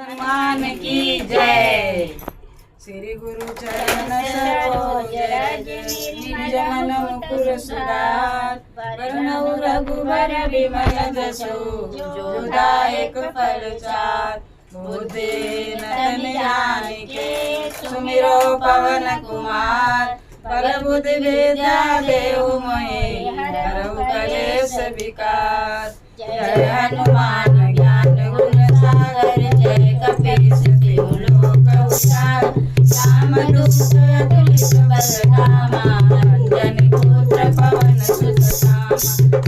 हनुमान की जय। श्री गुरु चरण सरोज रज निज मन मुकुर सुधार बरनउँ रघुबर विमल जसु जो दायक फल चार। बुद्धि नदन जानिके सुमिरो पवन कुमार बल बुद्धि विद्या देहु मोहि हरहु कलेश विकार। जय हनुमान ज्ञान गुण सागर जय कपीस तिहु लोक उजागर। रामदूत अतुलित बल धामा अंजनी पुत्र पवन सुत नामा।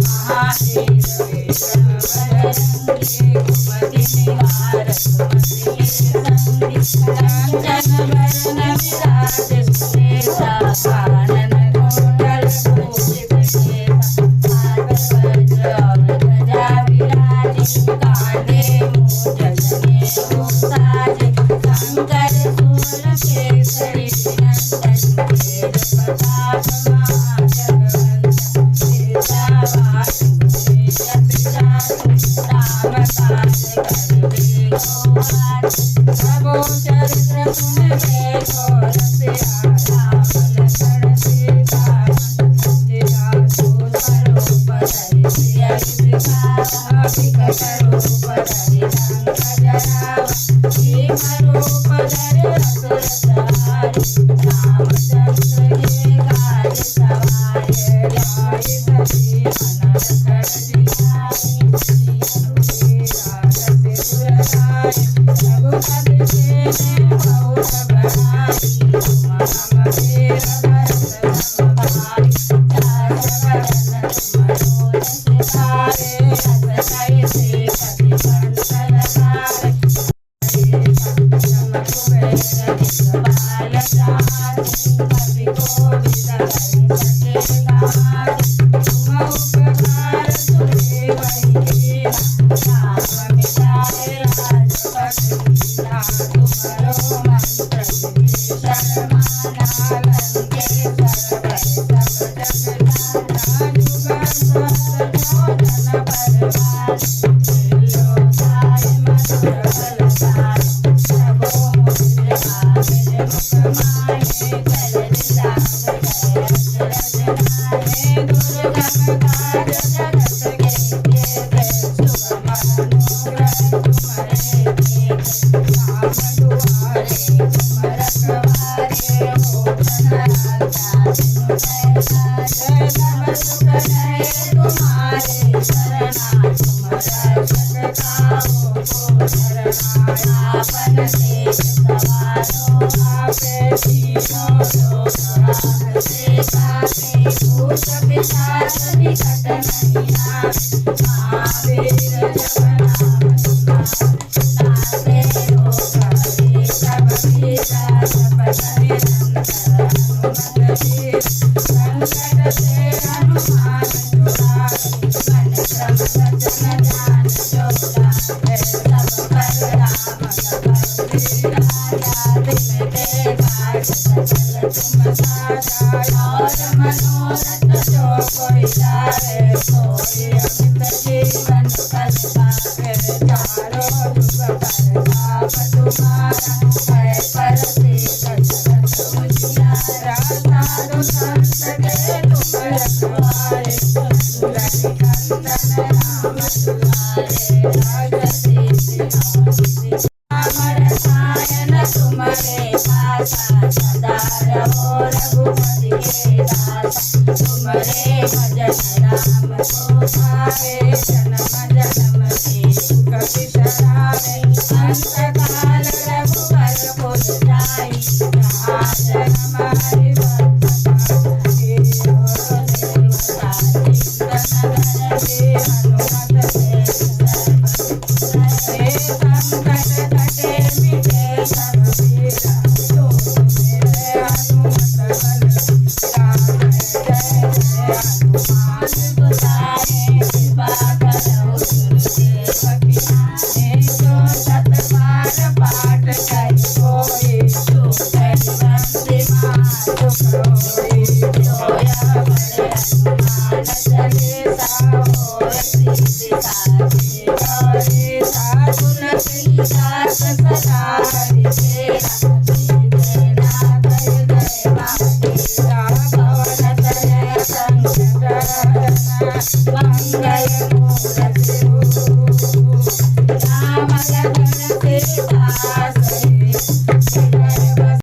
महावीर विक्रम बजरंगी कुमति निवार सुमति संगी। कंचन बरन विराज सुबेसा कानन कुंडल भूषित केसा। हाथ वज्र ध्वजा विराजित कांधे मूंज जनेऊ साजे। शंकर सूर केसरी नंदन तेज प्रताप महाजगवंश। सीतावास राम काज करबे को आस। प्रभु चरित्र सुनबे को रसिया राम लखन सीता मन। स्वरूप धरि सिया दिखावा विकट रूप धरि लंक जरावा। भीम रूप धरि असुर संहारे रामचंद्र के काज सवारे। लाइ सजीवन लखन जियाए रघुपति सेने बहुत बड़ाई। तुम मम वीर भरत तम भाई। सहस वदन तुम रोज सिधारे हस कैसे कपि कंठ लगारे। चम कुबेर दिखपाल जाति कपि कोविद कहि सके गाति। तुम उपकार सुग्रीव ही राम मिलाए राजपद दीना। तुम्हरो मंत्र विभीषण माना लंकेश्वर भय सब जग जाना। जुग सहस्र योजन पर भारी त्रिलोकाय मधुर फलचारि। प्रभु मुद्रिका मिल मुख माहि जल दिलांग गए अचरज नाहि। दुर्गम काज जगत के जेते शुभम अनुग्रह तुम्हरे तेते। राम दुआरे तुम रखवारे होत न आज्ञा बिनु पैसारे। सब सुख रहे तुम्हारे सरना तुम रक्षक काहू को डरना। आपन तेज सवारो आपे तीनों लोक हांकते कांपे। भूत पिशाच निकट नहीं आवे। महावीर जब नाम सुनावे ताके रोग हरे सब पीरा। जपत निरंतर हनुमत वीर संकट से हनुमान छुड़ावे। मन क्रम वचन ध्यान जो लावे सब पर राम तपस्वी राजा। दिन देगा सकल तुम साजा और मनोरथ जो कोई लावे। सोई अमित जीवन फल पावे। चारों जुग परताप तुम्हारा है परसिद्ध जगत उजियारा। साधु संत के तुम रखवारे असुर निकंदन राम दुलारे। राजसिद्धि अमर सायन तुम्हारे आशा सदा रहो रघुपति के दासा। तुम्हारे भजन राम को भावे जन्म जन्म के सुख बिसरावे। अंत काल रघुबर पुर जाई जहाँ जन्म हरि भक्त कहाई। देवता चित्तन धरते हनुमत से सर्व संकट कटे मिटे सब पीरा। जो मेरे हनुमत बल राम जय जय हनुमान गोसाई। कृपा करो गुरुदेव की नाई। जो सत बार सदारी तेरा जय नाथ जय महादेवा पवन तनय संकटहरण मंगल मूरति राम लखन सीता